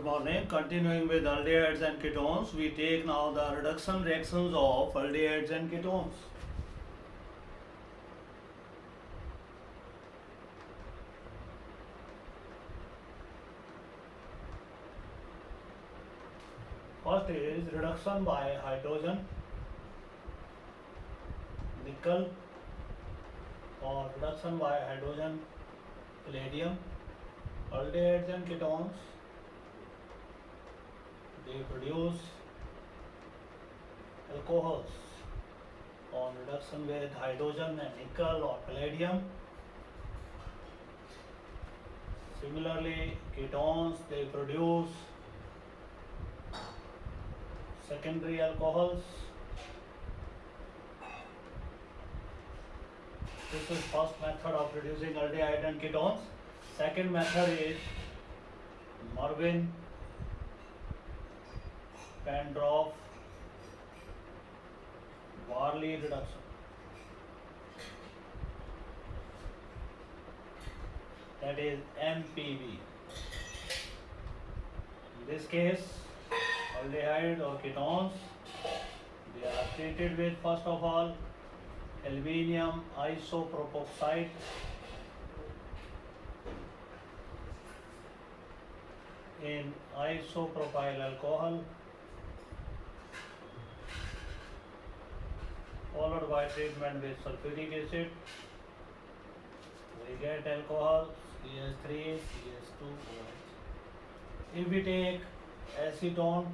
Good morning. Continuing with aldehydes and ketones, we take now the reduction reactions of aldehydes and ketones. First is reduction by hydrogen, nickel, or reduction by hydrogen, palladium. Aldehydes and ketones, they produce alcohols on reduction with hydrogen and nickel or palladium. Similarly, ketones, they produce secondary alcohols. This is first method of reducing aldehyde and ketones. Second method is Marvin, Pendorf, Warley reduction. That is MPV. In this case, aldehyde or ketones, they are treated with first of all aluminium isopropoxide, in isopropyl alcohol, followed by treatment with sulfuric acid. We get alcohol CH3, CH2OH. If we take acetone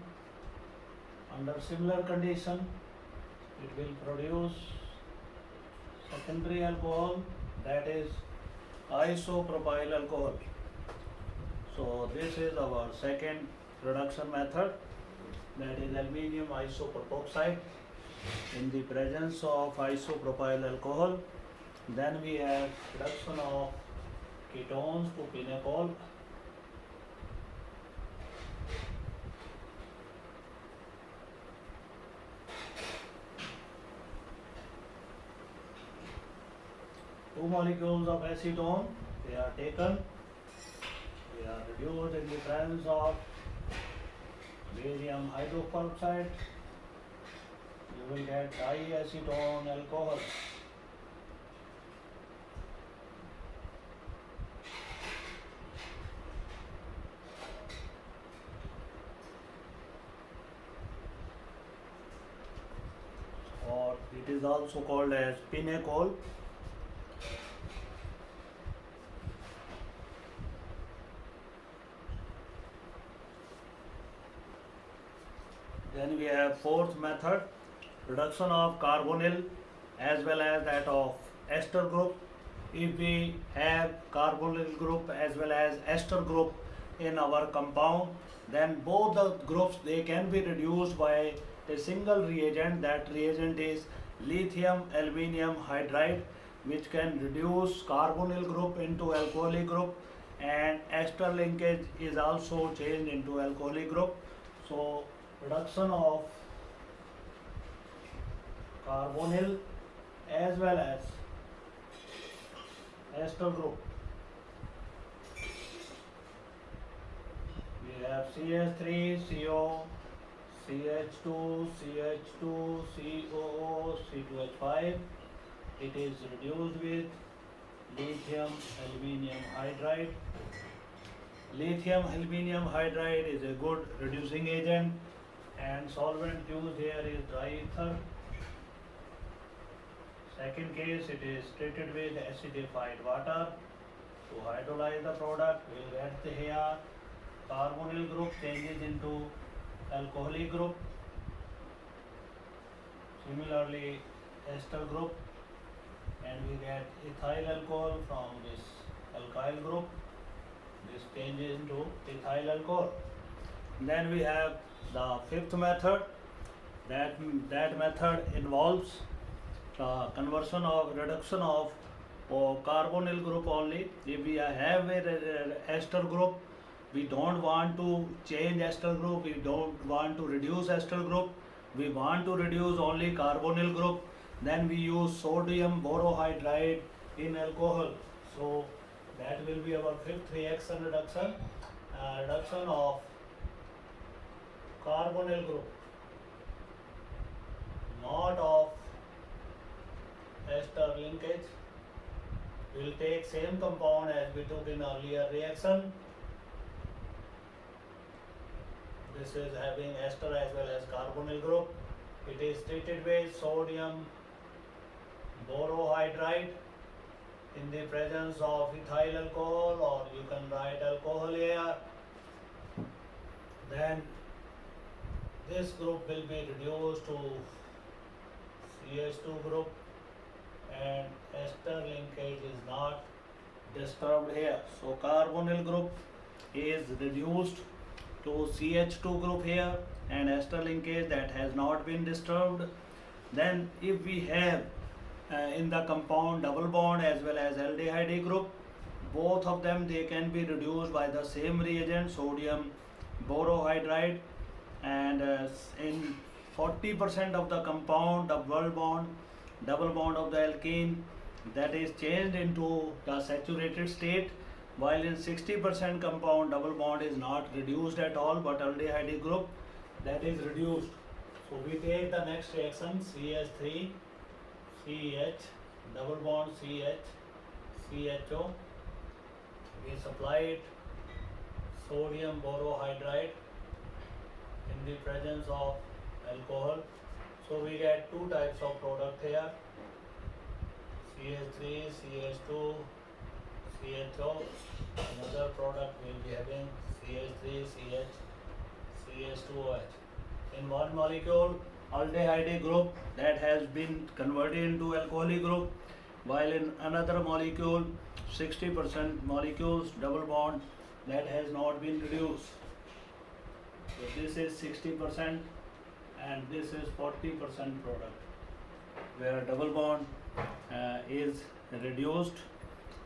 under similar condition, it will produce secondary alcohol, that is isopropyl alcohol. So this is our second reduction method, that is aluminium isopropoxide in the presence of isopropyl alcohol. Then we have reduction of ketones to pinacol. Two molecules of acetone, they are taken, they are reduced in the presence of barium hydroperoxide. You will get diacetone alcohol. Or it is also called as pinacol. Then we have fourth method, reduction of carbonyl as well as that of ester group. If we have carbonyl group as well as ester group in our compound, then both the groups, they can be reduced by a single reagent. That reagent is lithium aluminium hydride, which can reduce carbonyl group into alcoholic group, and ester linkage is also changed into alcoholic group. So reduction of carbonyl as well as ester group. We have CH3CO, CH2, CH2, COO, C2H5. It is reduced with lithium aluminium hydride. Lithium aluminium hydride is a good reducing agent, and solvent used here is dry ether. Second case, it is treated with acidified water. To hydrolyze the product, we will get here carbonyl group changes into alcoholic group. Similarly, ester group, and we get ethyl alcohol from this alkyl group. This changes into ethyl alcohol. Then we have the fifth method. That method involves the conversion of reduction of carbonyl group only. If we have a ester group, we don't want to change ester group, we don't want to reduce ester group, we want to reduce only carbonyl group, then we use sodium borohydride in alcohol. So that will be our fifth reaction, reduction of carbonyl group, not of ester linkage. We'll take same compound as we took in earlier reaction. This is having ester as well as carbonyl group. It is treated with sodium borohydride in the presence of ethyl alcohol, or you can write alcohol here. Then this group will be reduced to CH2 group, and ester linkage is not disturbed here. So carbonyl group is reduced to CH2 group here, and ester linkage that has not been disturbed. Then if we have in the compound double bond as well as aldehyde group, both of them they can be reduced by the same reagent, sodium borohydride, and in 40% of the compound double bond of the alkene that is changed into the saturated state, while in 60% compound double bond is not reduced at all, but aldehyde group that is reduced. So we take the next reaction, CH3 CH double bond CH CHO. We supply it sodium borohydride in the presence of alcohol. So we get two types of product here, CH3 CH2 CHO. Another product will be having CH3 CH CH2OH. In one molecule aldehyde group that has been converted into alcoholic group, while in another molecule 60% molecules double bond that has not been reduced. So this is 60% and this is 40% product, where double bond is reduced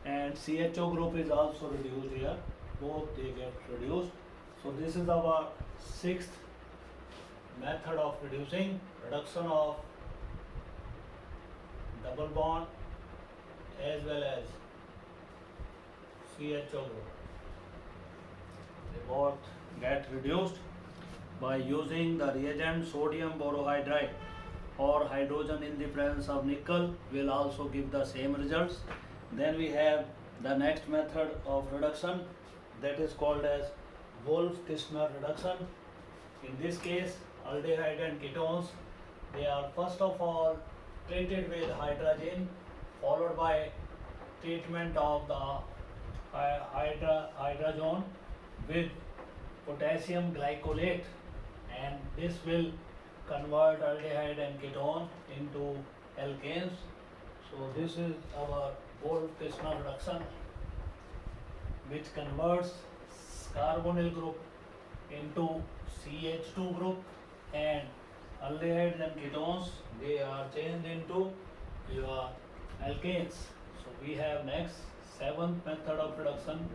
and CHO group is also reduced here. Both they get reduced. So this is our sixth method of reduction of double bond as well as CHO group. They both get reduced by using the reagent sodium borohydride, or hydrogen in the presence of nickel will also give the same results. Then we have the next method of reduction, that is called as Wolff-Kishner reduction. In this case, aldehyde and ketones, they are first of all treated with hydrogen, followed by treatment of the hydrazone with potassium glycolate, and this will convert aldehyde and ketone into alkanes. So this is our Wolff-Kishner reduction, which converts carbonyl group into CH2 group, and aldehydes and ketones they are changed into your alkanes. So we have next seventh method of reduction,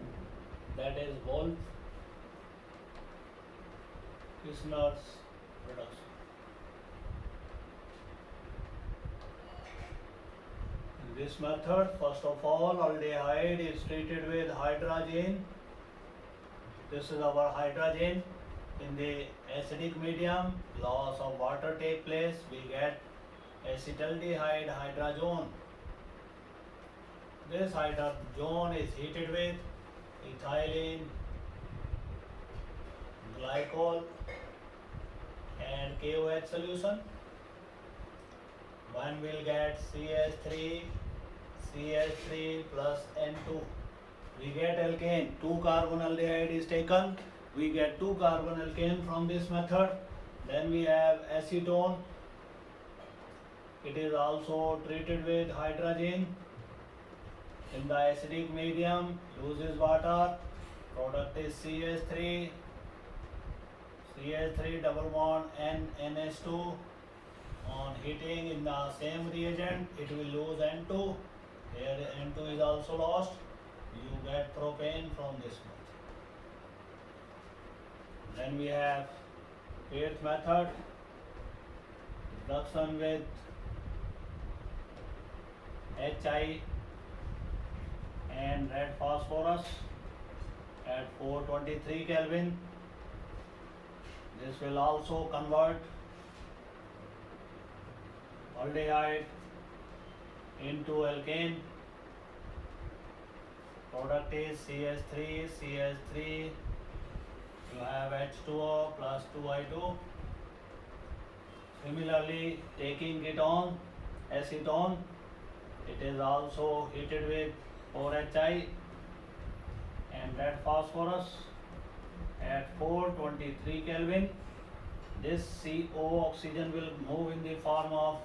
that is Wolff-Kishner's reduction. In this method, first of all, aldehyde is treated with hydrazine. This is our hydrazine. In the acidic medium, loss of water take place, we get acetaldehyde hydrazone. This hydrazone is heated with ethylene glycol and KOH solution. One will get CH3 plus N2. We get alkane. 2 carbon aldehyde is taken. We get 2 carbon alkane from this method. Then we have acetone. It is also treated with hydrazine. In the acidic medium, loses water. Product is CH3 double bond NH2. On heating in the same reagent, it will lose N2. Here N2 is also lost. You get propane from this method. Then we have eighth method, reduction with HI and red phosphorus at 423 Kelvin. This will also convert aldehyde into alkane. Product is CH3, you have H2O plus 2I2. Similarly, taking ketone, acetone, it is also heated with 4HI and red phosphorus at 423 Kelvin. This CO oxygen will move in the form of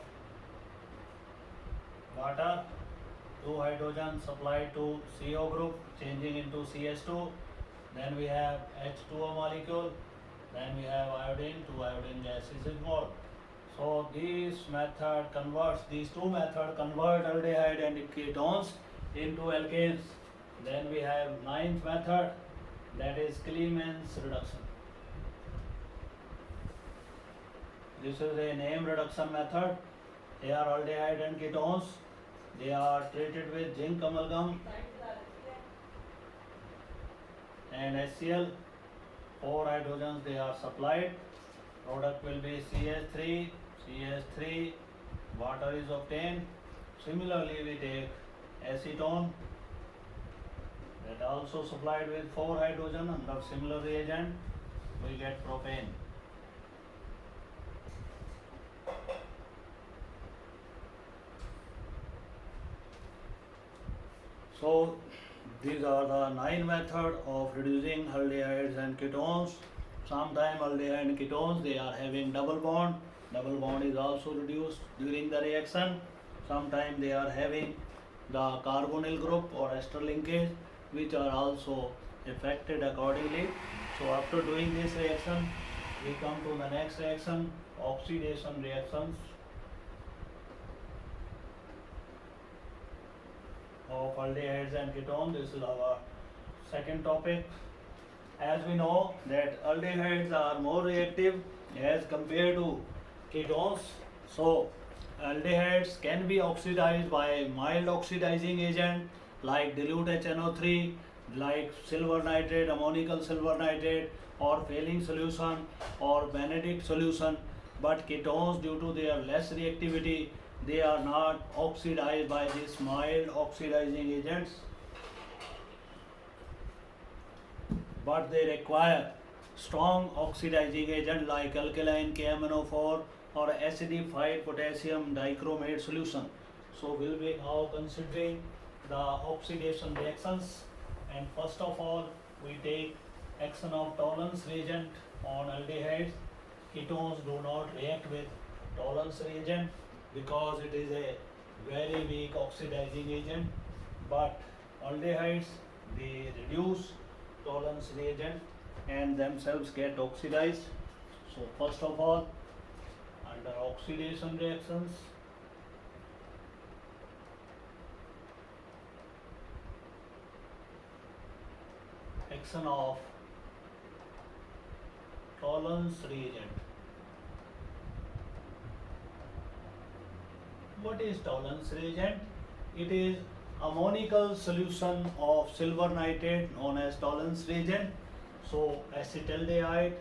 water, 2 hydrogen supplied to CO group changing into CH2. Then we have H2O molecule. Then we have iodine, 2 iodine gas is involved. So these two methods convert aldehyde and ketones into alkanes. Then we have ninth method, that is Clemens reduction. This is a name reduction method. They are aldehyde and ketones. They are treated with zinc amalgam and HCl. 4 hydrogens they are supplied. Product will be CH3, water is obtained. Similarly, we take acetone, that also supplied with 4 hydrogen under similar reagent, we get propane. So these are the 9 methods of reducing aldehydes and ketones. Sometimes aldehyde and ketones they are having double bond. Double bond is also reduced during the reaction. Sometimes they are having the carbonyl group or ester linkage, which are also affected accordingly. So after doing this reaction, we come to the next reaction, oxidation reactions of aldehydes and ketones. This is our second topic. As we know that aldehydes are more reactive as compared to ketones. So aldehydes can be oxidized by mild oxidizing agent like dilute HNO3, like silver nitrate, ammonical silver nitrate, or failing solution or Benedict solution. But ketones, due to their less reactivity, they are not oxidized by these mild oxidizing agents, but they require strong oxidizing agent like alkaline KMNO4 or acidified potassium dichromate solution. So we'll be now considering the oxidation reactions, and first of all we take action of Tollens reagent on aldehydes. Ketones do not react with Tollens reagent because it is a very weak oxidizing agent, but aldehydes they reduce Tollens reagent and themselves get oxidized. So first of all, under oxidation reactions, action of Tollens reagent. What is Tollens reagent? It is ammonical solution of silver nitrate known as Tollens reagent. So acetaldehyde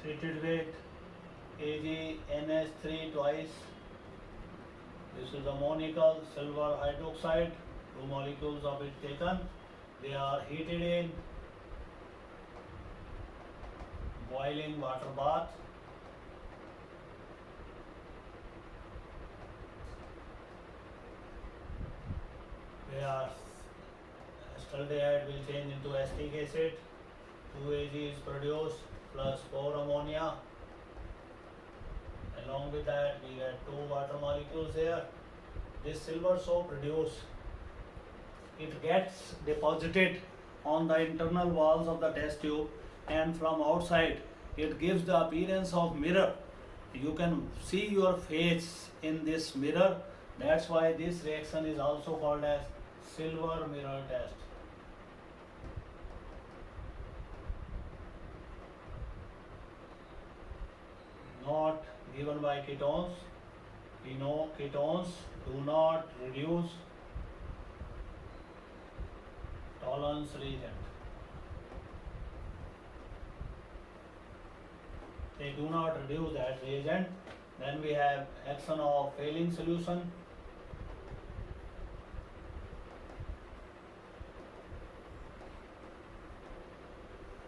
treated with AgNH3 twice. This is ammonical silver hydroxide, 2 molecules of it taken. They are heated in boiling water bath. Where acetaldehyde will change into acetic acid, 2 Ag is produced plus 4 ammonia. Along with that we get 2 water molecules here. This silver soap produced, it gets deposited on the internal walls of the test tube, and from outside it gives the appearance of mirror. You can see your face in this mirror. That's why this reaction is also called as silver mirror test. Not given by ketones. We know ketones do not reduce Tollens reagent. they do not reduce that reagent. Then we have action of failing solution.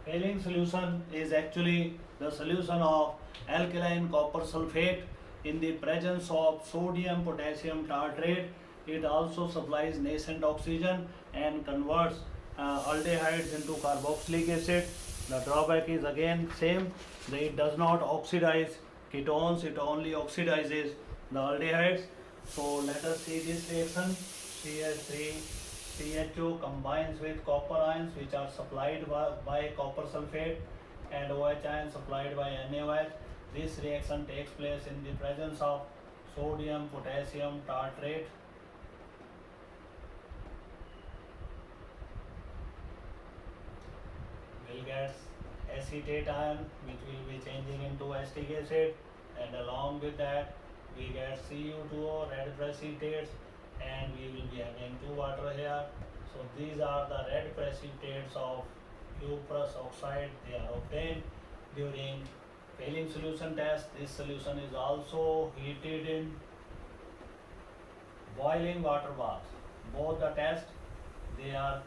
Failing solution is actually the solution of alkaline copper sulfate in the presence of sodium potassium tartrate. It also supplies nascent oxygen and converts aldehydes into carboxylic acid. The drawback is again same. It does not oxidize ketones, it only oxidizes the aldehydes. So let us see this reaction. CH3CHO combines with copper ions which are supplied by copper sulfate and OH ions supplied by NaOH. This reaction takes place in the presence of sodium potassium tartrate. We'll get acetate ion which will be changing into acetic acid, and along with that we get Cu2O, red precipitates, and we will be having 2 water here. So these are the red precipitates of cuprous oxide. They are obtained during failing solution test. This solution is also heated in boiling water bath. Both the tests, they are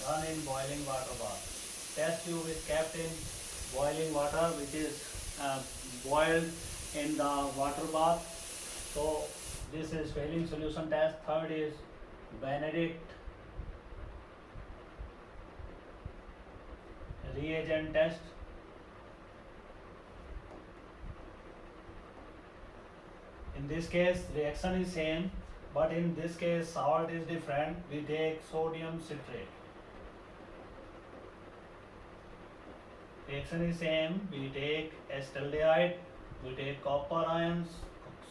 done in boiling water bath. Test tube is kept in boiling water, which is boiled in the water bath. So this is failing solution test. Third is Benedict reagent test. In this case reaction is same, but in this case salt is different. We take sodium citrate. Reaction is same. We take acetaldehyde, we take copper ions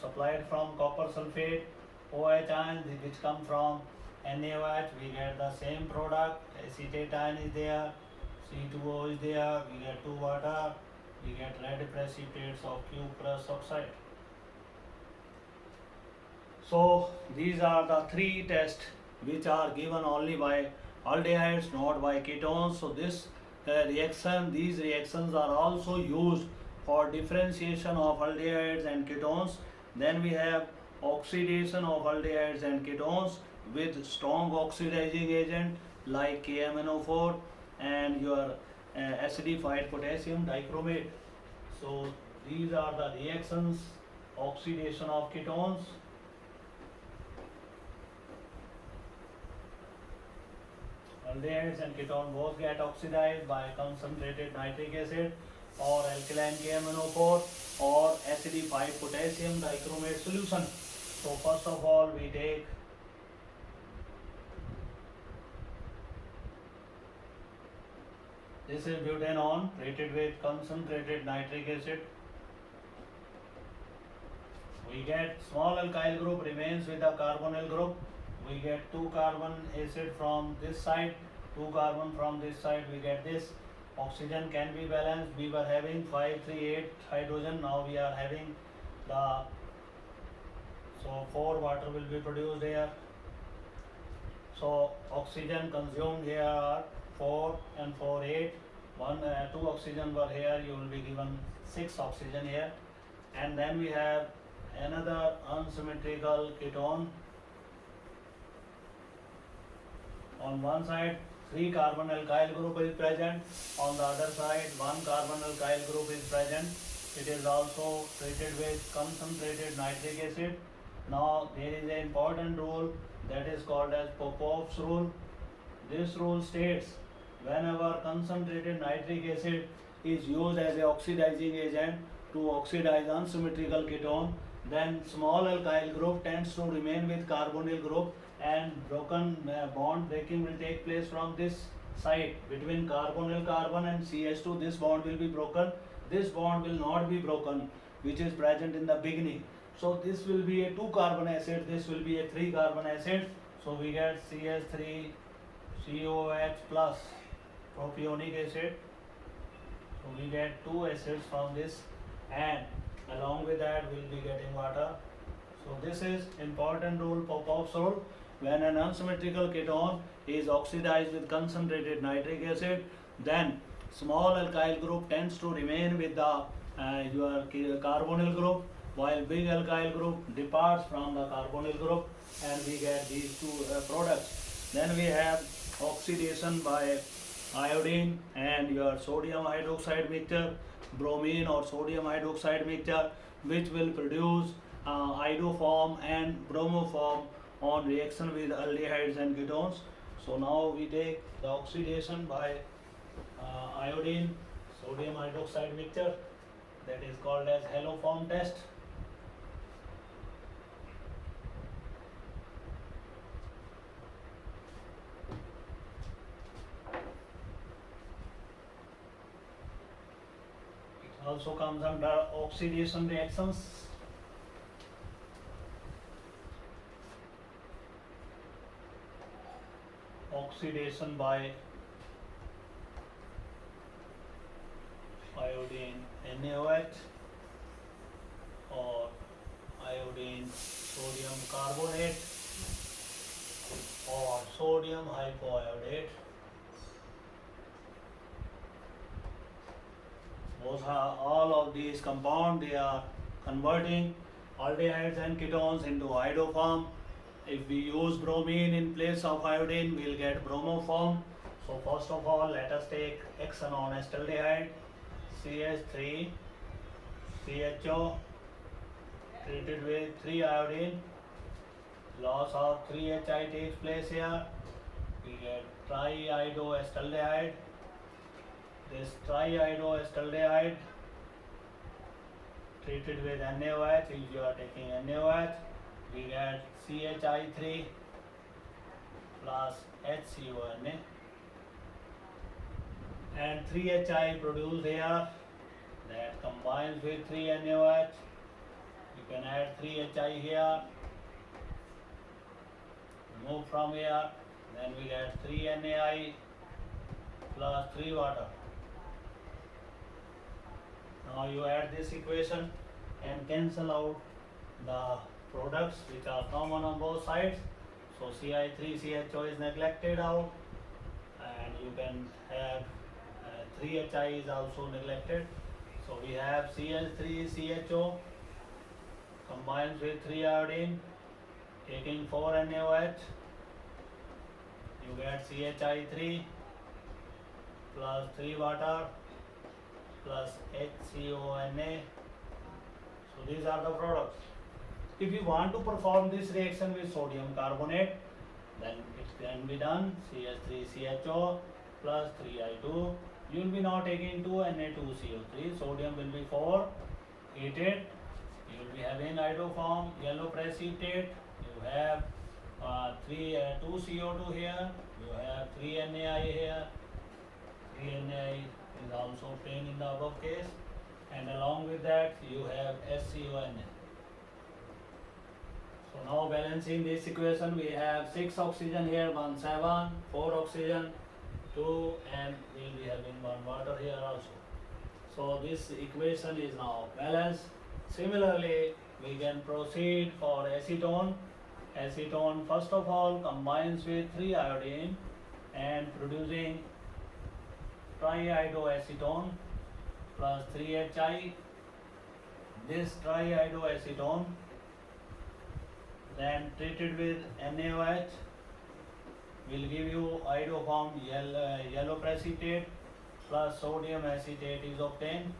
supplied from copper sulfate, OH ions which come from NaOH. We get the same product. Acetate ion is there, C2O is there, we get 2 water, we get red precipitates of cuprous oxide. So these are the 3 tests which are given only by aldehydes, not by ketones. So this these reactions are also used for differentiation of aldehydes and ketones. Then we have oxidation of aldehydes and ketones with strong oxidizing agent like KMNO4 and your acidified potassium dichromate. So these are the reactions: oxidation of ketones, aldehydes and ketone both get oxidized by concentrated nitric acid or alkaline KMNO4 or acidified potassium dichromate solution. So first of all we take this is butanone treated with concentrated nitric acid. We get small alkyl group remains with the carbonyl group. We get 2 carbon acid from this side, 2 carbon from this side. We get this. Oxygen can be balanced. We were having 538 hydrogen. Now we are having the 4 water will be produced here. So oxygen consumed here are 4 and 4 8. 2 oxygen were here. You will be given 6 oxygen here. And then we have another unsymmetrical ketone. On one side 3 carbon alkyl group is present, on the other side 1 carbon alkyl group is present. It is also treated with concentrated nitric acid. Now there is an important rule that is called as Popov's rule. This rule states whenever concentrated nitric acid is used as a oxidizing agent to oxidize unsymmetrical ketone, then small alkyl group tends to remain with carbonyl group and bond breaking will take place from this side between carbonyl carbon and CH2. This bond will be broken. This bond will not be broken, which is present in the beginning. So this will be a 2 carbon acid, this will be a 3 carbon acid. So we get CH3COH plus propionic acid. So we get 2 acids from this, and along with that we will be getting water. So this is important rule, Popov's rule. When an unsymmetrical ketone is oxidized with concentrated nitric acid, then small alkyl group tends to remain with the your carbonyl group, while big alkyl group departs from the carbonyl group, and we get these two products. Then we have oxidation by iodine and your sodium hydroxide mixture, bromine or sodium hydroxide mixture, which will produce iodoform and bromoform on reaction with aldehydes and ketones. So now we take the oxidation by iodine sodium hydroxide mixture, that is called as haloform test. It also comes under oxidation reactions. Oxidation by iodine NaOH or iodine sodium carbonate or sodium hypoiodate. Those are all of these compounds, they are converting aldehydes and ketones into iodoform. If we use bromine in place of iodine, we'll get bromoform. So first of all, let us take hexanon acetaldehyde, CH3 CHO treated with 3 iodine. Loss of 3HI takes place here. We get triiodoacetaldehyde. This triiodoacetaldehyde treated with NaOH, if you are taking NaOH, we get CHI3 plus HCONA, and 3HI produced here that combines with 3 NaOH. You can add 3HI here, remove from here, then we get 3 NaI plus 3 water. Now you add this equation and cancel out the products which are common on both sides. So Ci3CHO is neglected out, and you can have 3HI is also neglected. So we have CH3CHO combines with 3 iodine, taking 4 NaOH. You get CHI3 plus 3 water plus HCONA. So these are the products. If you want to perform this reaction with sodium carbonate, then it can be done. CH3CHO plus 3I2. You will be now taking 2 Na2CO3. Sodium will be 4. Heated. You will be having iodoform, yellow precipitate. You have 2 CO2 here. You have 3 NaI here. 3 NaI is also obtained in the above case. And along with that, you have SCONA. So now balancing this equation, we have 6 oxygen here, 1 7, 4 oxygen, 2, and we will be having 1 water here also. So this equation is now balanced. Similarly, we can proceed for acetone. Acetone first of all combines with 3 iodine and producing triiodoacetone plus 3HI. This triiodoacetone then treated with NaOH will give you iodoform yellow precipitate plus sodium acetate is obtained.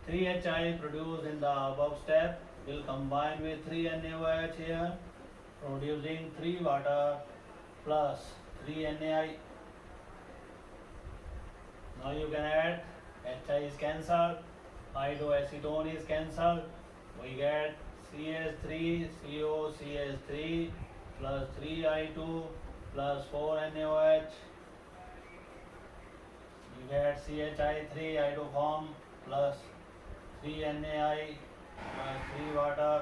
3HI produced in the above step will combine with 3 NaOH here, producing 3 water plus 3 NaI. Now you can add, HI is cancelled, iodoacetone is cancelled, we get CH3COCH3 plus 3I2 plus 4 NaOH. You get CHI3 iodoform plus 3 NaI plus 3 water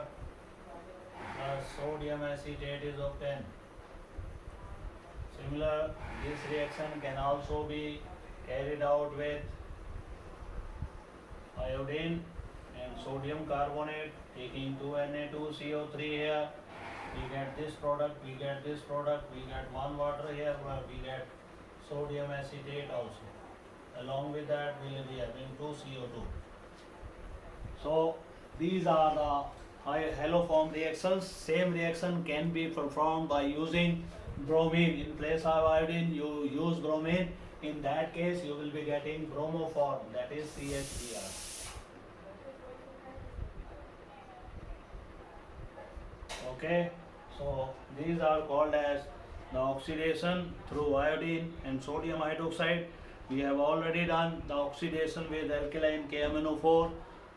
plus sodium acetate is obtained. Similar, this reaction can also be carried out with iodine and sodium carbonate, taking 2 Na2CO3 here. We get this product, we get this product, we get 1 water here, we get sodium acetate also. Along with that, we will be having 2 CO2. So these are the haloform reactions. Same reaction can be performed by using bromine. In place of iodine, you use bromine. In that case, you will be getting bromoform, that is CH3R. Okay, so these are called as the oxidation through iodine and sodium hydroxide. We have already done the oxidation with alkaline KMnO4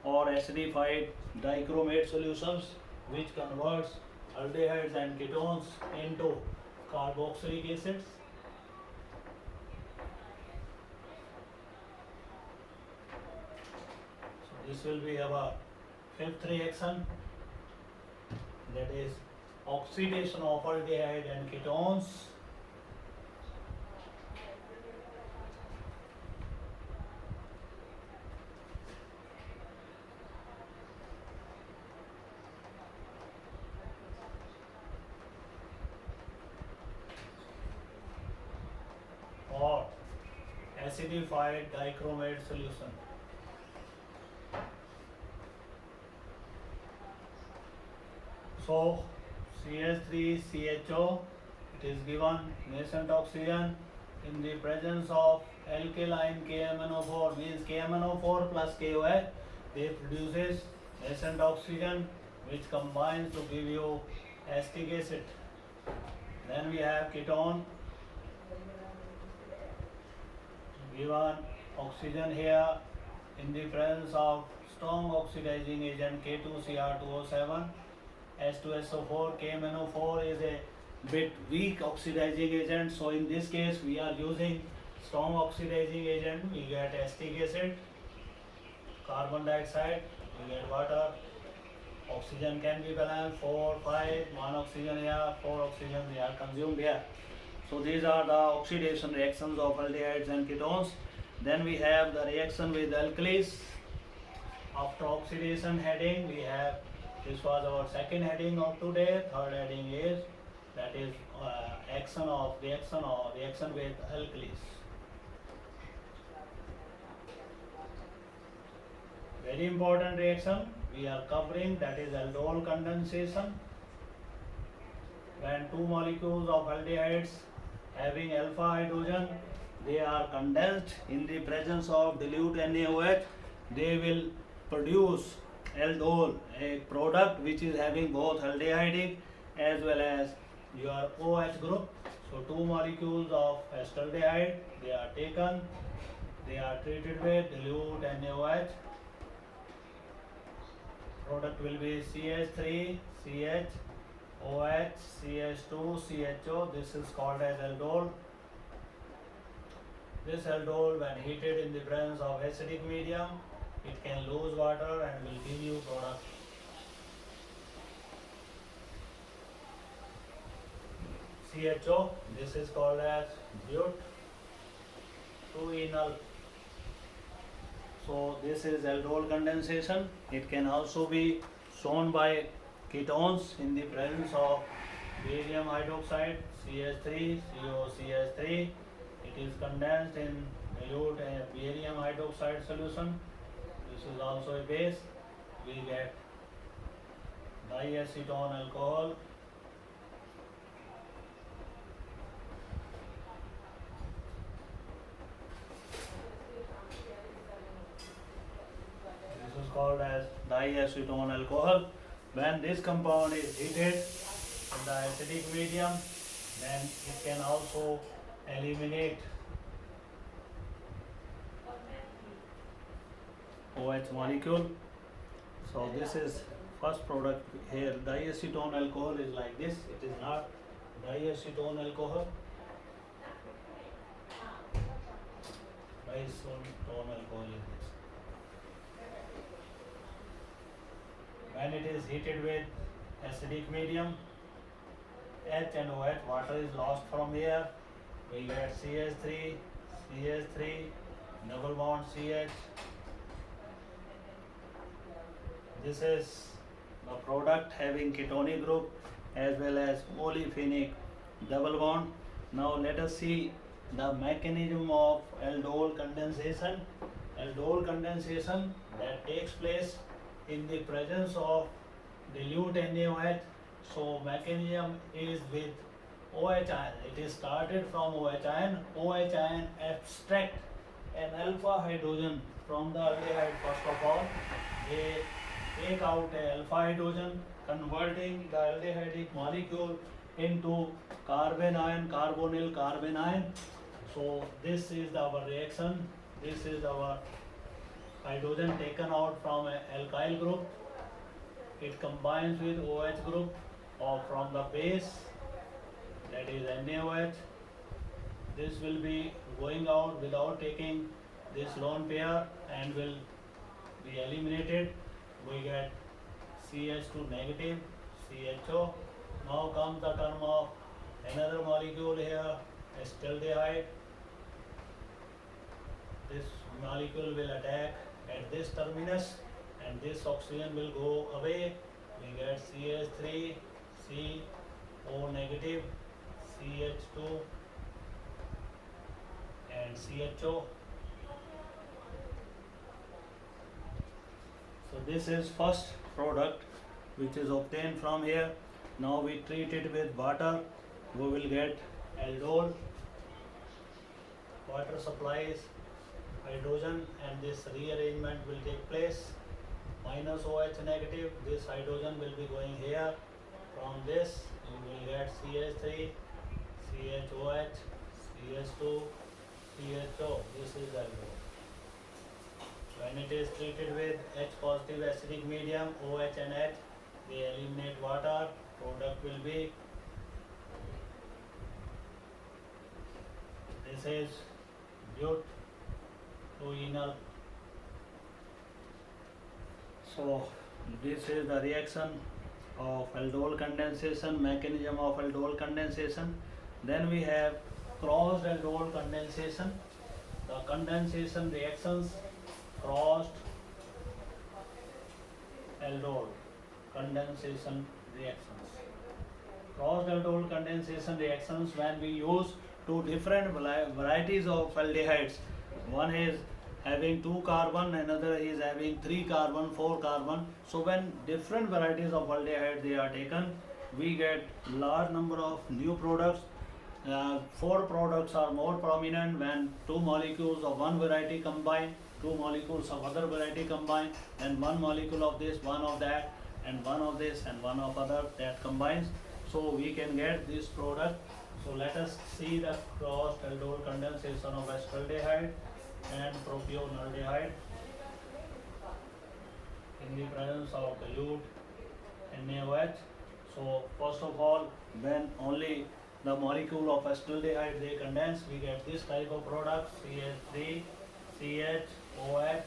or acidified dichromate solutions, which converts aldehydes and ketones into carboxylic acids. So this will be our fifth reaction, that is oxidation of aldehyde and ketones. Or acidified dichromate solution. So CH3CHO, it is given nascent oxygen in the presence of alkaline KMnO4, means KMnO4 plus KOH, they produces nascent oxygen which combines to give you acetic acid. Then we have ketone, given oxygen here in the presence of strong oxidizing agent K2Cr2O7. H2SO4, KMnO4 is a bit weak oxidizing agent, so in this case we are using strong oxidizing agent. We get acetic acid, carbon dioxide, we get water. Oxygen can be balanced 4, 5, 1 oxygen here, 4 oxygen they are consumed here. So these are the oxidation reactions of aldehydes and ketones. Then we have the reaction with alkalis. After oxidation heading, we have, this was our second heading of today. Third heading is, that is reaction with alkalis. Very important reaction we are covering, that is aldol condensation. When two molecules of aldehydes having alpha hydrogen, they are condensed in the presence of dilute NaOH, they will produce aldol, a product which is having both aldehydic as well as your OH group. So two molecules of acetaldehyde, they are taken, they are treated with dilute NaOH. Product will be CH3, CH, OH, CH2, CHO. This is called as aldol. This aldol, when heated in the presence of acidic medium, it can lose water and will give you product. CHO, this is called as but-2-enol. So this is aldol condensation. It can also be shown by ketones in the presence of barium hydroxide, CH3, COCH3. It is condensed in dilute barium hydroxide solution. This is also a base. We get diacetone alcohol. This is called as diacetone alcohol. When this compound is heated in the acidic medium, then it can also eliminate OH molecule. So this is first product here. Diacetone alcohol is like this. It is not diacetone alcohol. Diacetone alcohol is this. When it is heated with acidic medium, H and OH, water is lost from here. We get CH3, CH3, double bond CH. This is the product having ketonic group as well as olefinic double bond. Now let us see the mechanism of aldol condensation. Aldol condensation that takes place in the presence of dilute NaOH. So mechanism is with OH ion. It is started from OH ion. OH ion abstract an alpha hydrogen from the aldehyde first of all. They take out a alpha hydrogen, converting the aldehydic molecule into carbon ion, carbonyl carbon ion. So this is our reaction. This is our hydrogen taken out from an alkyl group. It combines with OH group or from the base, that is NaOH. This will be going out without taking this lone pair and will be eliminated. We get CH2 negative, CHO. Now comes the term of another molecule here, acetaldehyde. This molecule will attack at this terminus and this oxygen will go away. We get CH3, CO negative, CH2 and CHO. So this is first product which is obtained from here. Now we treat it with water. We will get aldol. Water supplies hydrogen and this rearrangement will take place. Minus OH negative, this hydrogen will be going here. From this you will get CH3, CHOH, CH2, CHO. This is aldol. When it is treated with H positive acidic medium, OH and H, they eliminate water. Product will be, this is butyl. So this is the reaction of aldol condensation, mechanism of aldol condensation. Then we have crossed aldol condensation. The condensation reactions, crossed aldol condensation reactions. Crossed aldol condensation reactions when we use two different varieties of aldehydes. One is having 2 carbon, another is having 3 carbon, 4 carbon. So when different varieties of aldehyde they are taken, we get large number of new products. 4 products are more prominent when 2 molecules of one variety combine, 2 molecules of other variety combine, and 1 molecule of this, 1 of that, and 1 of this and 1 of other that combines. So we can get this product. So let us see the crossed aldol condensation of acetaldehyde and propionaldehyde in the presence of dilute NaOH. So first of all, when only the molecule of acetaldehyde they condense, we get this type of product, CH3, CH, OH,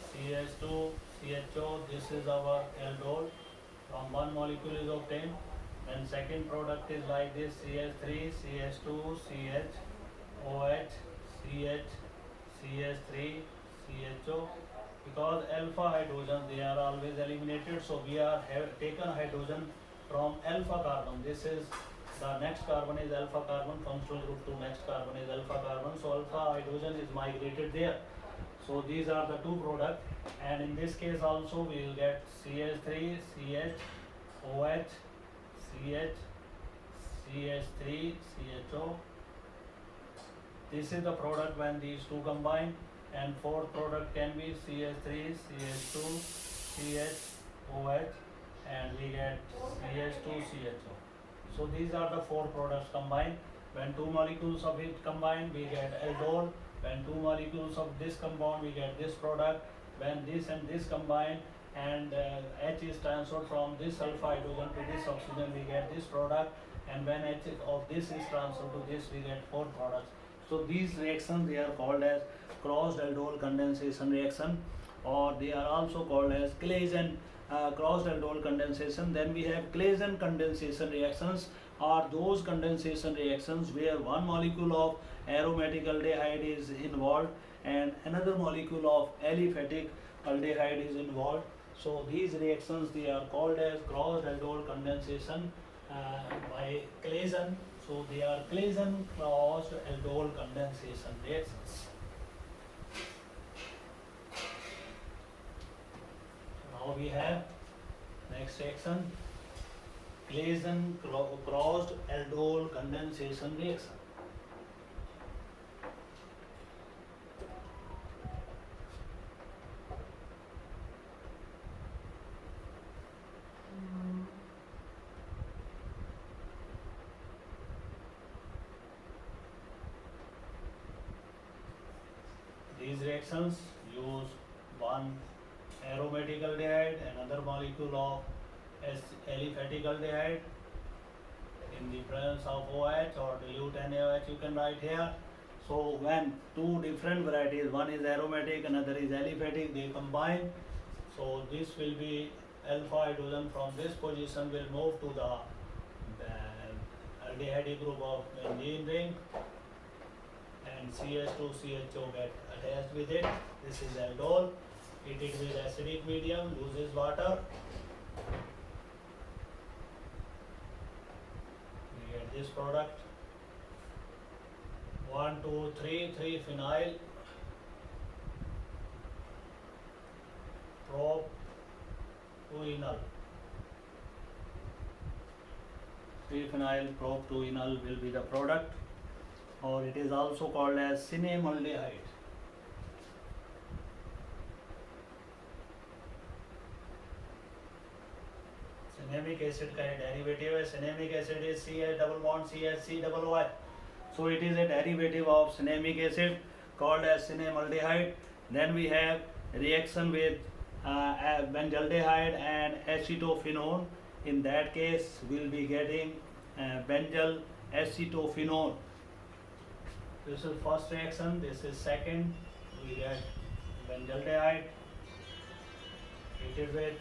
CH2, CHO. This is our aldol. From one molecule is obtained. Then second product is like this, CH3, CH2, CH, OH, CH, CH3, CHO. Because alpha hydrogen they are always eliminated, so we have taken hydrogen from alpha carbon. This is the next carbon is alpha carbon, functional group 2 next carbon is alpha carbon, so alpha hydrogen is migrated there. So these are the two products, and in this case also we will get CH3, CH, OH, CH, CH3, CHO. This is the product when these two combine, and fourth product can be CH3, CH2, CH, OH, and we get CH2, CHO. So these are the 4 products combined. When 2 molecules of it combine, we get aldol. When 2 molecules of this compound, we get this product. When this and this combine and H is transferred from this alpha hydrogen to this oxygen, we get this product. And when H of this is transferred to this, we get 4 products. So these reactions they are called as crossed aldol condensation reaction, or they are also called as Claisen crossed aldol condensation. Then we have Claisen condensation reactions, are those condensation reactions where one molecule of aromatic aldehyde is involved and another molecule of aliphatic aldehyde is involved. So these reactions they are called as crossed aldol condensation by Claisen. So they are Claisen crossed aldol condensation reactions. Now we we have next section, Claisen crossed aldol condensation reaction. These reactions use one aromatic aldehyde, another molecule of aliphatic aldehyde in the presence of OH or dilute NaOH you can write here. So when two different varieties, one is aromatic, another is aliphatic, they combine. So this will be alpha hydrogen from this position will move to the aldehyde group of benzene ring, and CH2CHO get attached with it. This is aldol. Heated with acidic medium, loses water. We get this product. 1, 2, 3, 3-phenyl propanol. 3-phenyl propanol will be the product, or it is also called as cinemaldehyde. Cinnamic acid का derivative है. Cinnamic acid is CH double bond CH double OH. So it is a derivative of cinnamic acid called as cinemaldehyde. Then we have reaction with benzaldehyde and acetophenone. In that case, we'll be getting benzyl acetophenone. This is first reaction. This is second. We get benzaldehyde heated with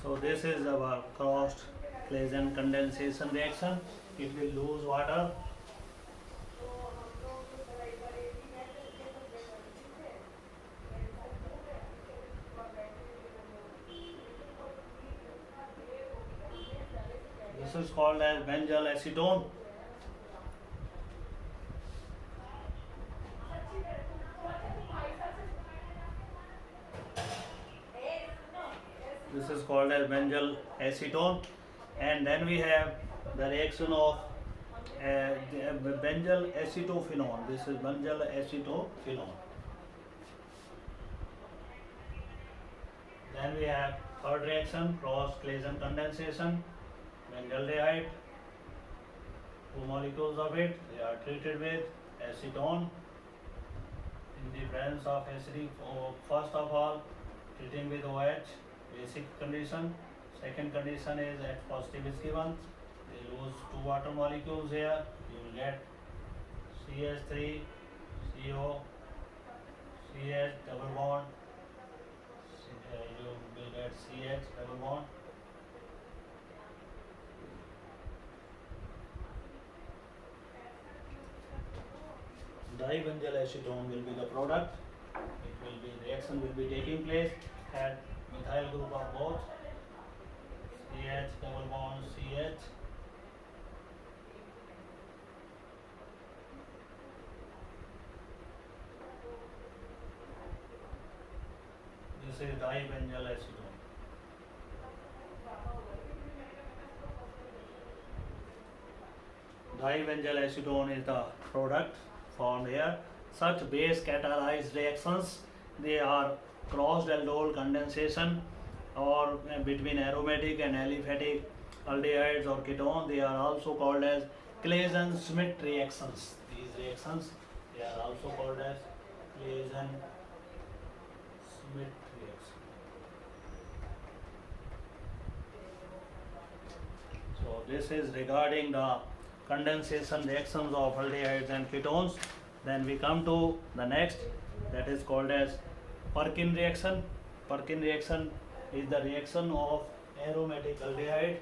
So this is our crossed Claisen condensation reaction. It will lose water. This is called as benzyl acetone. This is called as benzyl acetone, and then we have the reaction of benzyl acetophenone. This is benzyl acetophenone. Then we have third reaction, cross Claisen condensation. Benzaldehyde, two molecules of it, they are treated with acetone in the presence of acidic. First of all, treating with OH. Basic condition. Second condition is H positive is given. They lose two water molecules here. You will get CH3, CO, CH double bond. You will get CH double bond. Dibenzyl acetone will be the product. It will be reaction will be taking place at methyl group of both CH double bond CH. This is dibenzyl acetone. Dibenzyl acetone is the product formed here. Such base catalyzed reactions, they are crossed aldol condensation or between aromatic and aliphatic aldehydes or ketone. They are also called as Claisen-Schmidt reactions. These reactions, they are also called as Claisen-Schmidt reactions. So this is regarding the condensation reactions of aldehydes and ketones. Then we come to the next, that is called as Perkin reaction. Perkin reaction is the reaction of aromatic aldehyde.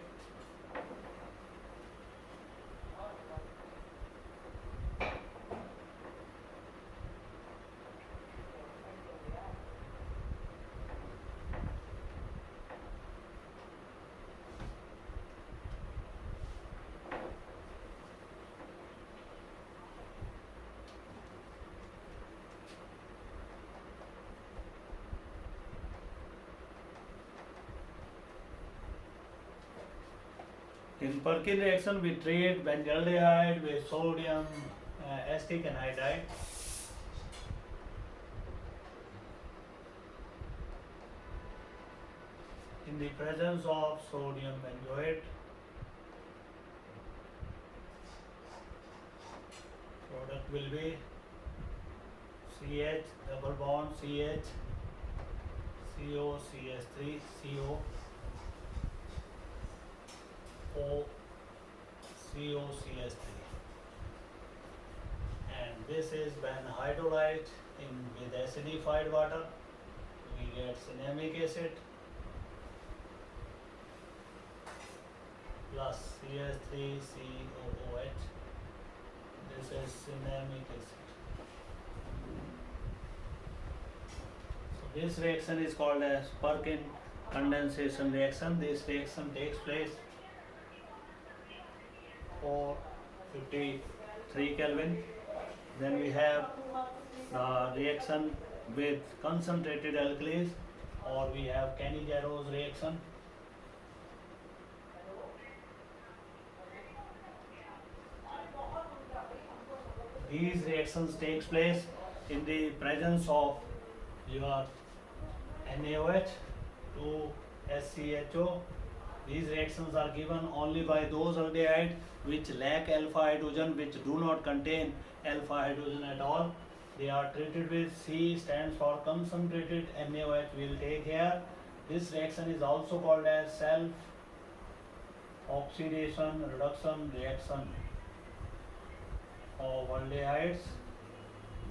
In Perkin reaction, we treat benzaldehyde with sodium acetic anhydride. In the presence of sodium benzoate, product will be CH double bond CH CO CH3 CO O CO CH3, and this is when hydrolyzed in with acidified water, we get cinnamic acid plus CH3COOH. This is cinnamic acid. So this reaction is called as Perkin condensation reaction. This reaction takes place 453 Kelvin. Then we have the reaction with concentrated alkalis, or we have Cannizzaro reaction. These reactions takes place in the presence of your NaOH to SCHO. These reactions are given only by those aldehydes which lack alpha hydrogen, which do not contain alpha hydrogen at all. They are treated with C stands for concentrated NaOH. We will take here. This reaction is also called as self oxidation reduction reaction of aldehydes.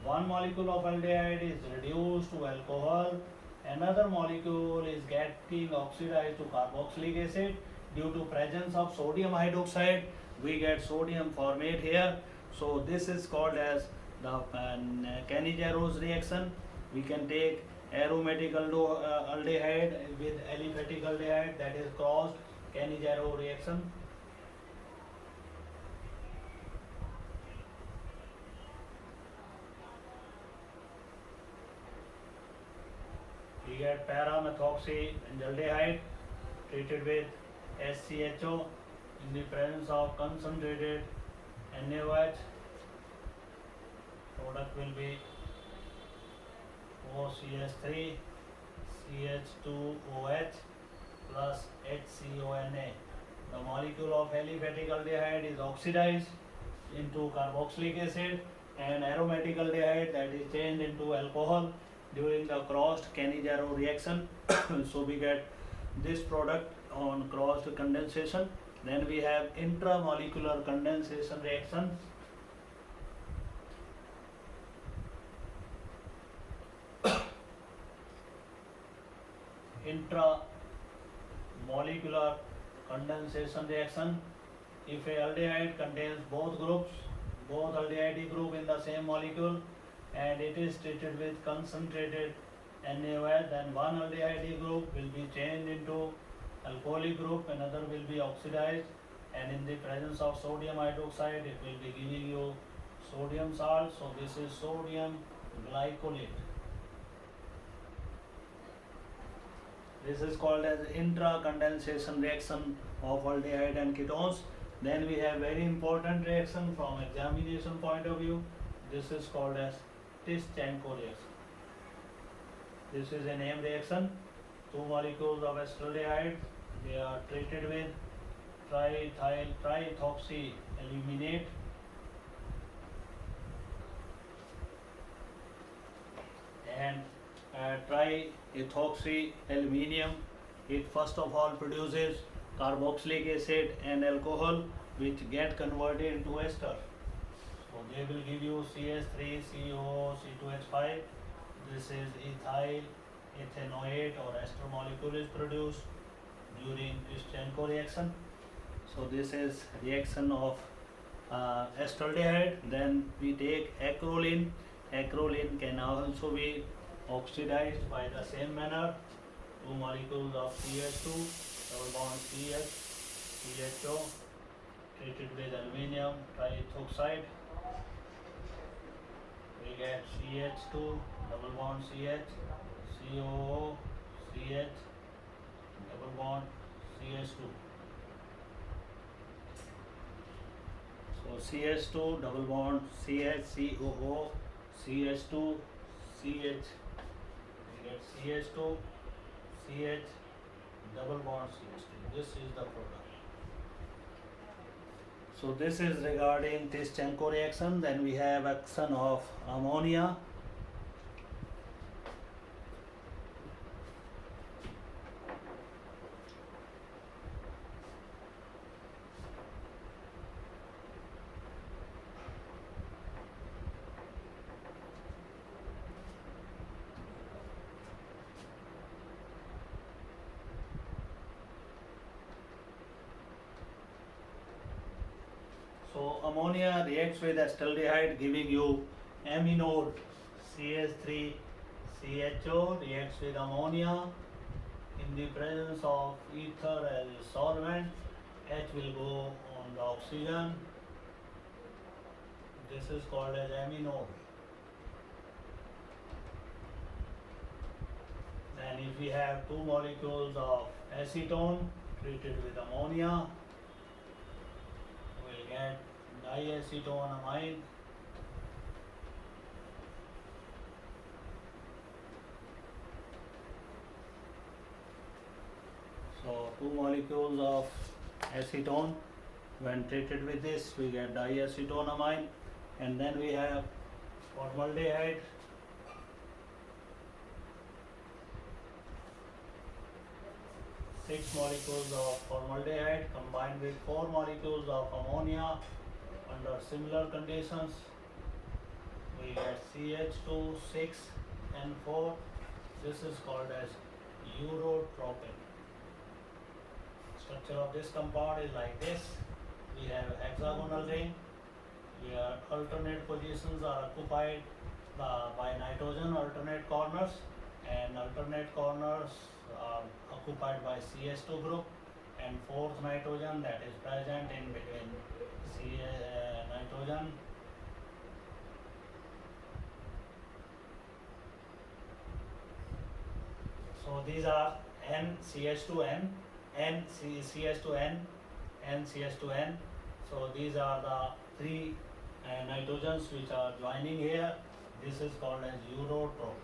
One molecule of aldehyde is reduced to alcohol, another molecule is getting oxidized to carboxylic acid. Due to presence of sodium hydroxide, we get sodium formate here. So this is called as the Cannizzaro reaction. We can take aromatic aldehyde with aliphatic aldehyde, that is crossed Cannizzaro reaction. We get para-methoxy benzaldehyde treated with SCHO in the presence of concentrated NaOH. Product will be OCH3 CH2OH plus HCONA. The molecule of aliphatic aldehyde is oxidized into carboxylic acid, and aromatic aldehyde, that is changed into alcohol during the crossed Cannizzaro reaction. So we get this product on crossed condensation. Then we have intramolecular condensation reaction. Intramolecular condensation reaction. If a aldehyde contains both groups, both aldehyde group in the same molecule, and it is treated with concentrated NaOH, then one aldehyde group will be changed into alcoholic group, another will be oxidized, and in the presence of sodium hydroxide, it will be giving you sodium salt. So this is sodium glycolate. This is called as intra-condensation reaction of aldehyde and ketones. Then we have very important reaction from examination point of view. This is called as Tischenko reaction. This is a name reaction. Two molecules of acetaldehyde, they are treated with triethoxy aluminate, and triethoxy aluminium. It first of all produces carboxylic acid and alcohol, which get converted into ester. So they will give you CH3COO, C2H5. This is ethyl ethanoate or ester molecule is produced. during Christianko reaction. So this is reaction of acetaldehyde. Then we take acrolein. Acrolein can also be oxidized by the same manner. Two molecules of CH2, double bond CH, CHO, treated with aluminium triethoxide. We get CH2, double bond CH, COO, CH, double bond CH2. So CH2, double bond CH, COO, CH2, CH. We get CH2, CH, double bond CH2. This is the product. So this is regarding Tischenko reaction. Then we have action of ammonia. So ammonia reacts with acetaldehyde, giving you aminode CH3CHO reacts with ammonia in the presence of ether as a solvent. H will go on the oxygen. This is called as aminode. Then if we have two molecules of acetone treated with ammonia, we'll get diacetoneamide. So two molecules of acetone, when treated with this, we get diacetoneamide. And then we have formaldehyde. Six molecules of formaldehyde combined with four molecules of ammonia under similar conditions. We get CH2, 6 and 4. This is called as urotropin. Structure of this compound is like this. We have hexagonal ring where alternate positions are occupied by nitrogen alternate corners, and alternate corners are occupied by CH2 group, and fourth nitrogen that is present in between nitrogen. So these are NCH2N, NCH2N, NCH2N. So these are the three nitrogens which are joining here. This is called as urotropin.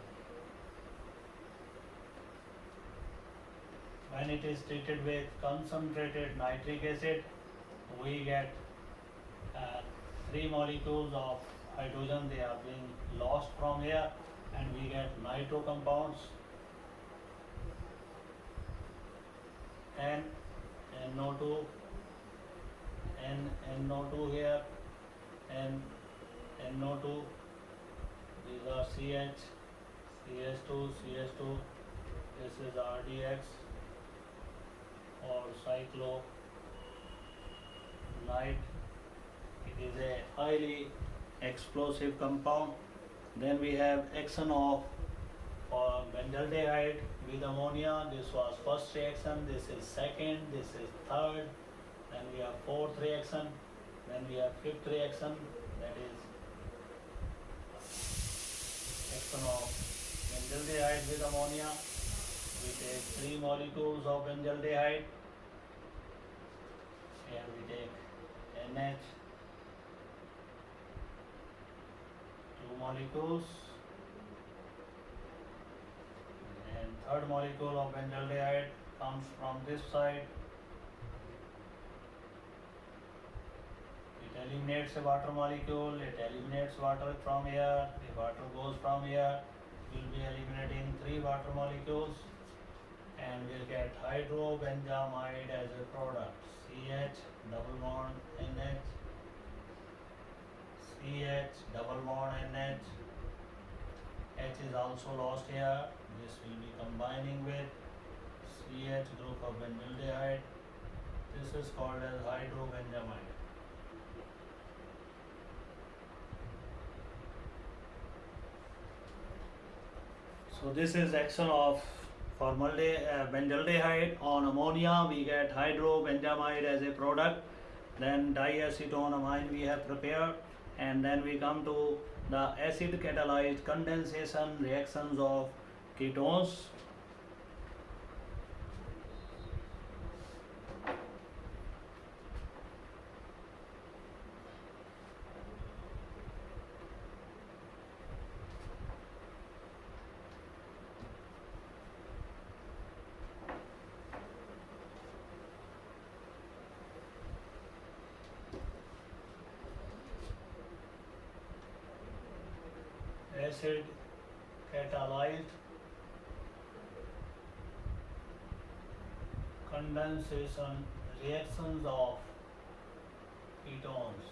When it is treated with concentrated nitric acid, we get three molecules of hydrogen. They are being lost from here, and we get nitro compounds. N, NO2, N, NO2 here, N, NO2. These are CH, CH2, CH2. This is RDX or cyclonite. It is a highly explosive compound. Then we have action of benzaldehyde with ammonia. This was first reaction. This is second. This is third. Then we have fourth reaction. Then we have fifth reaction. That is action of benzaldehyde with ammonia. We take three molecules of benzaldehyde. Here we take NH, two molecules, and third molecule of benzaldehyde comes from this side. It eliminates a water molecule, it eliminates water from here, the water goes from here, we'll be eliminating three water molecules, and we'll get hydrobenzamide as a product. CH, double bond NH, CH, double bond NH. H is also lost here. This will be combining with CH group of benzaldehyde. This is called as hydrobenjamide. So this is action of benzaldehyde on ammonia. We get hydrobenjamide as a product. Then diacetonamine we have prepared, and then we come to the acid catalyzed condensation reactions of ketones. Acid catalyzed condensation reactions of ketones.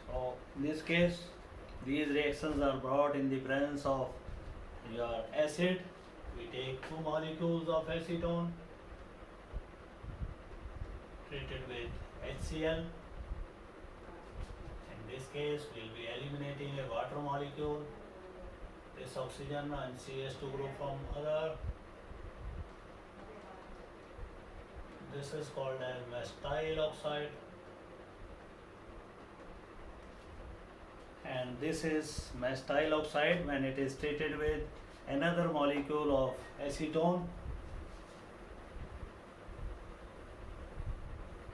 So in this case, these reactions are brought in the presence of your acid. We take 2 molecules of acetone treated with HCl. In this case, we will be eliminating a water molecule, this oxygen and CH2 group from other. This is called as methyl oxide, and this is methyl oxide when it is treated with another molecule of acetone.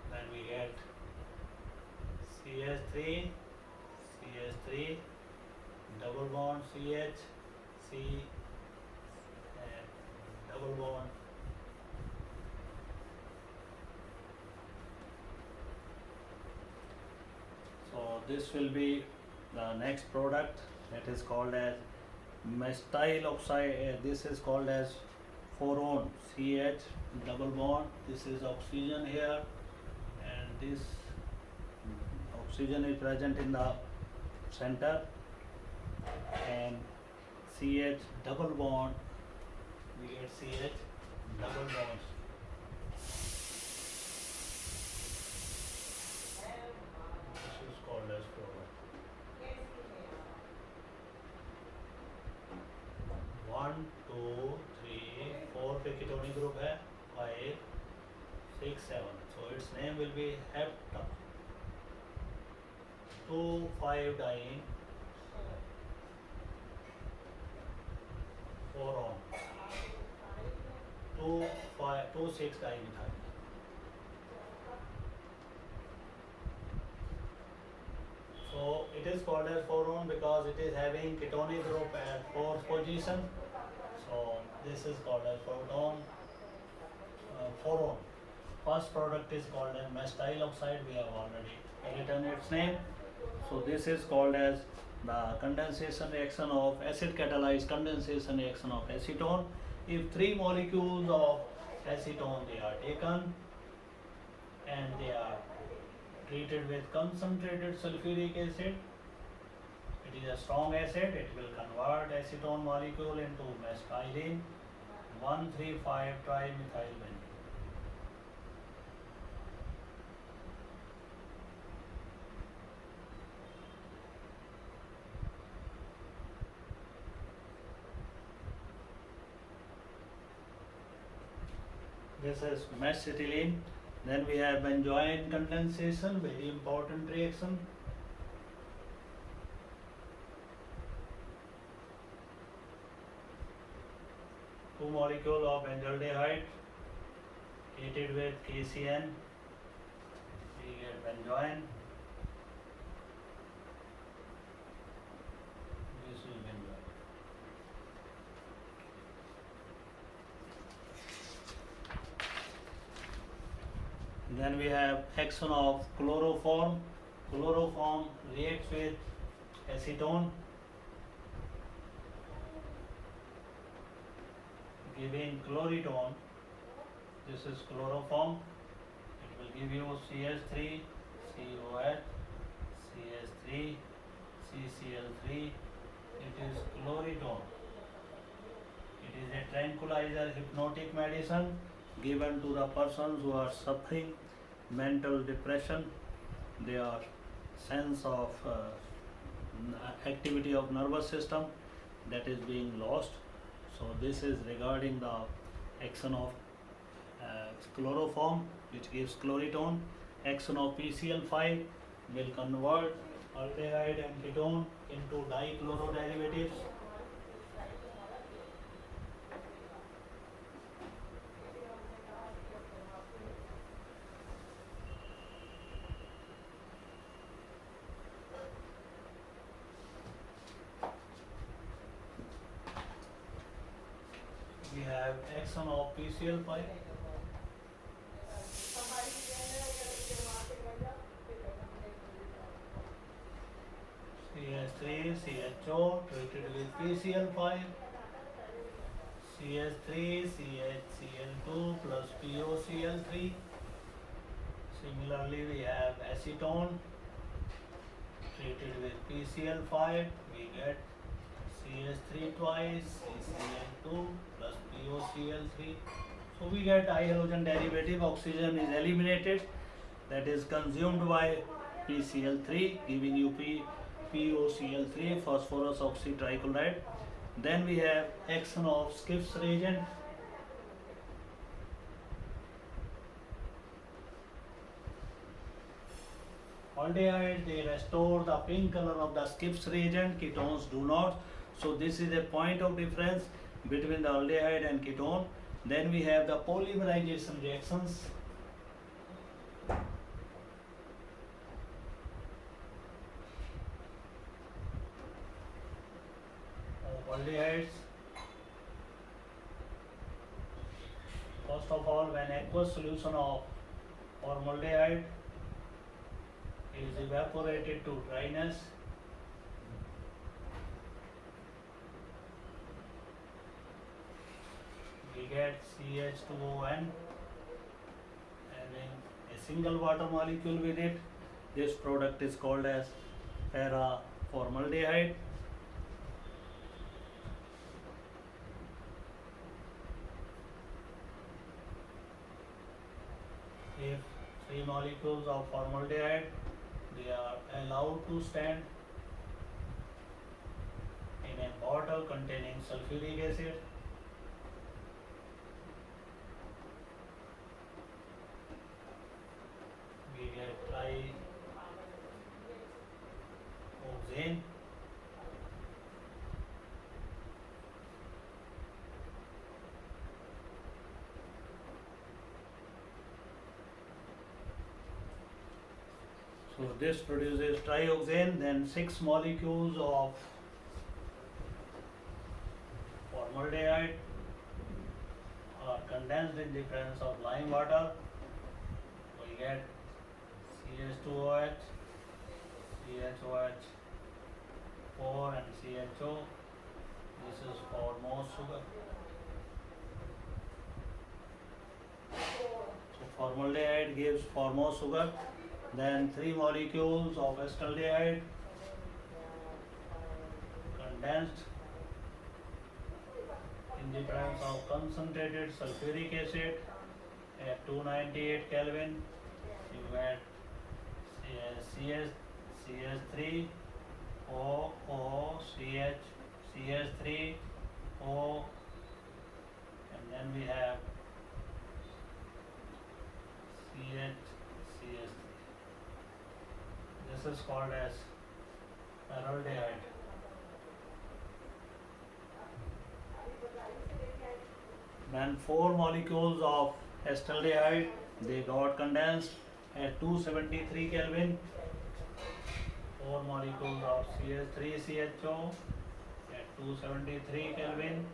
Then we get CH3, double bond CH, C and double bond. So this will be the next product, that is called as methyl oxide. This is called as 4-on CH double bond. This is oxygen here, and this oxygen is present in the center, and CH double bond, we get CH double bonds. This is called as 4-on. 1, 2, 3, 4 पे ketonic group है, 5, 6, 7. So its name will be hepta. 2,5-diene 4-on 2,6-dimethyl. So it is called as 4-on because it is having ketonic group at 4th position. So this is called as 4-on. 4-on. First product is called as methyl oxide. We have already written its name. So this is called as the condensation reaction of acid catalyzed condensation reaction of acetone. If 3 molecules of acetone they are taken and they are treated with concentrated sulfuric acid, it is a strong acid, it will convert acetone molecule into mescaline 1,3,5-trimethylbenzene. This is mesacetylene. Then we have benzoyne condensation, very important reaction. Two molecule of benzaldehyde treated with KCN, we get benzoyne. This is benzoyne. Then we have action of chloroform. Chloroform reacts with acetone, giving chloritone. This is chloroform. It will give you CH3, COH, CH3, CCl3. It is chloritone. It is a tranquilizer, hypnotic medicine given to the persons who are suffering mental depression, their sense of activity of nervous system that is being lost. So this is regarding the action of chloroform, which gives chloritone. Action of PCl5 will convert aldehyde and ketone into dichloroderivatives. We have action of PCl5. CH3, CHO treated with PCl5, CH3, CHCl2 plus POCl3. Similarly, we have acetone treated with PCl5, we get CH3 twice, CCl2 plus POCl3. So we get dihalogen derivative, oxygen is eliminated, that is consumed by PCl3, giving you POCl3, phosphorus oxytrichloride. Then we have action of Skiff's reagent. Aldehydes, they restore the pink color of the Skiff's reagent, ketones do not. So this is a point of difference between the aldehyde and ketone. Then we have the polymerization reactions. Aldehydes. First of all, when aqueous solution of formaldehyde is evaporated to dryness, we get CH2ON having a single water molecule with it. This product is called as paraformaldehyde. If three molecules of formaldehyde, they are allowed to stand in a bottle containing sulfuric acid. We get trioxane. So this produces trioxane, then 6 molecules of formaldehyde are condensed in the presence of lime water. We get CH2OH, CHOH, 4 and CHO. This is formose sugar. So formaldehyde gives formose sugar. Then 3 molecules of acetaldehyde condensed in the presence of concentrated sulfuric acid at 298 Kelvin. You get CH3 OOCH, CH3 O, and then we have CH. This is called as paraldehyde. Then 4 molecules of acetaldehyde, they got condensed at 273 Kelvin. 4 molecules of CH3CHO at 273 Kelvin.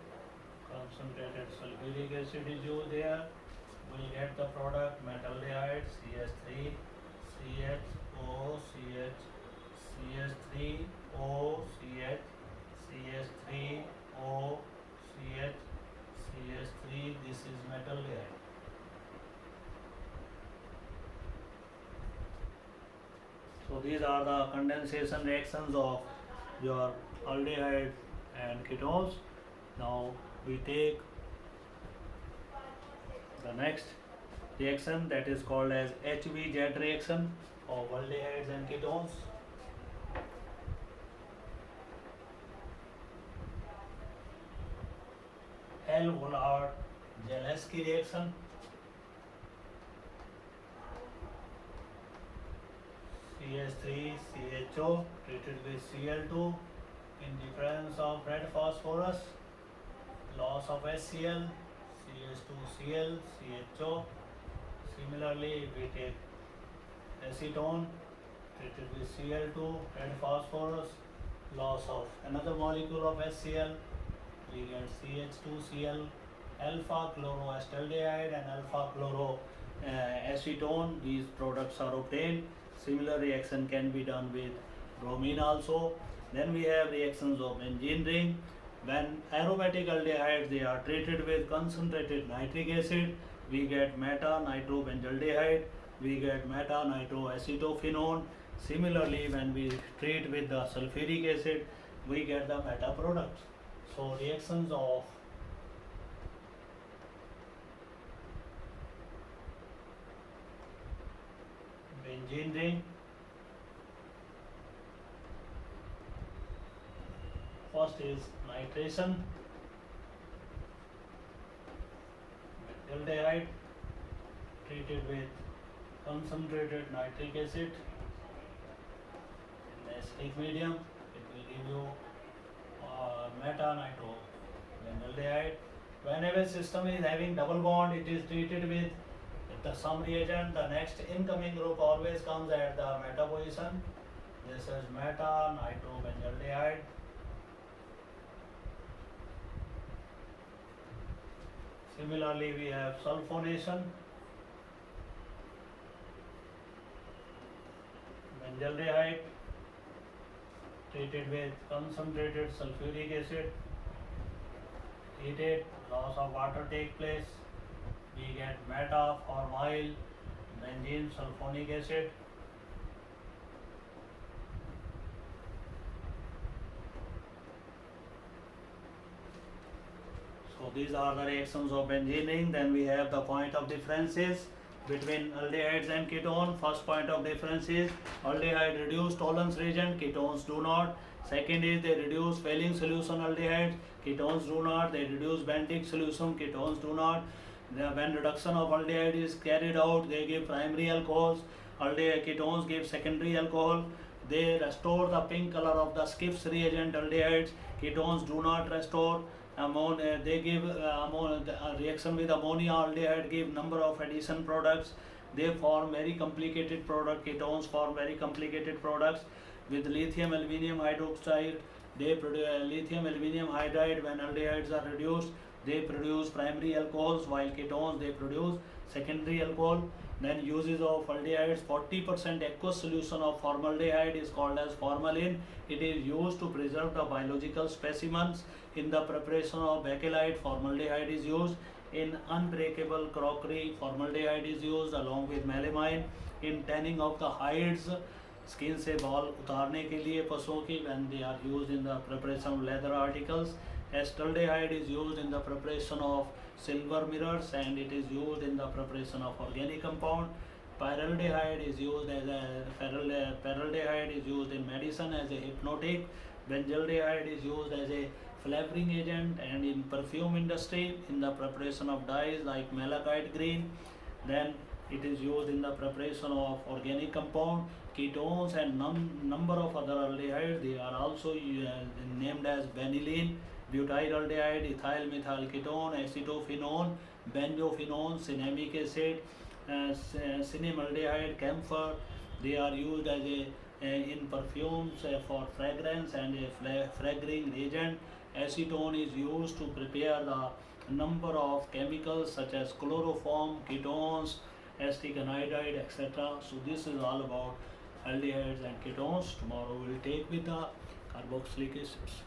Concentrated sulfuric acid is used there. We'll get the product metaldehyde CH3 CHO CH CH3 O CH CH3 O CH CH3. This is metaldehyde. So these are the condensation reactions of your aldehyde and ketones. Now we take The next reaction, that is called as HVZ reaction of aldehydes and ketones. Hell-Vollard-Zaleski reaction. CH3CHO treated with Cl2 in difference of red phosphorus, loss of HCl, CH2Cl, CHO. Similarly, we take acetone treated with Cl2, red phosphorus, loss of another molecule of HCl, we get CH2Cl, alpha chloroacetaldehyde and alpha chloro acetone. These products are obtained. Similar reaction can be done with bromine also. Then we have reactions of benzene ring. When aromatic aldehydes they are treated with concentrated nitric acid, we get meta-nitrobenzaldehyde, we get meta-nitroacetophenone. Similarly, when we treat with the sulfuric acid, we get the meta products. So reactions of benzene ring. First is nitration. Benzaldehyde treated with concentrated nitric acid in the acidic medium, it will give you meta-nitrobenzaldehyde. Whenever system is having double bond, it is treated with some reagent. The next incoming group always comes at the meta position. This is meta-nitrobenzaldehyde. Similarly, we have sulfonation. Benzaldehyde treated with concentrated sulfuric acid, heated, loss of water take place, we get meta-formyl benzene sulfonic acid. So these are the reactions of benzene ring. Then we have the point of differences between aldehydes and ketone. First point of difference is aldehyde reduce tolerance reagent, ketones do not. Second is they reduce failing solution aldehydes, ketones do not. They reduce benthic solution, ketones do not. When reduction of aldehyde is carried out, they give primary alcohols. Ketones give secondary alcohol. They restore the pink color of the Skiff's reagent aldehydes. Ketones do not restore. They give reaction with ammonia aldehyde give number of addition products. They form very complicated product. Ketones form very complicated products. With lithium aluminium hydroxide, they produce lithium aluminium hydride. When aldehydes are reduced, they produce primary alcohols, while ketones they produce secondary alcohol. Then uses of aldehydes, 40% aqueous solution of formaldehyde is called as formalin. It is used to preserve the biological specimens. In the preparation of bakelite, formaldehyde is used. In unbreakable crockery, formaldehyde is used along with melamine. In tanning of the hides, skin से बाल उतारने के लिए पशुओं की, when they are used in the preparation of leather articles. Acetaldehyde is used in the preparation of silver mirrors, and it is used in the preparation of organic compound. Pyraldehyde is used as a pyraldehyde is used in medicine as a hypnotic. Benzaldehyde is used as a flavoring agent and in perfume industry in the preparation of dyes like malachite green. Then it is used in the preparation of organic compound. Ketones and number of other aldehydes, they are also named as vanillin, butyraldehyde, ethyl methyl ketone, acetophenone, benzophenone, cinnamic acid, cinnamaldehyde, camphor. They are used as in perfumes for fragrance and a fragrance agent. Acetone is used to prepare the number of chemicals such as chloroform, ketones, acetic anhydride, etc. So this is all about aldehydes and ketones. Tomorrow we will take with the carboxylic acids.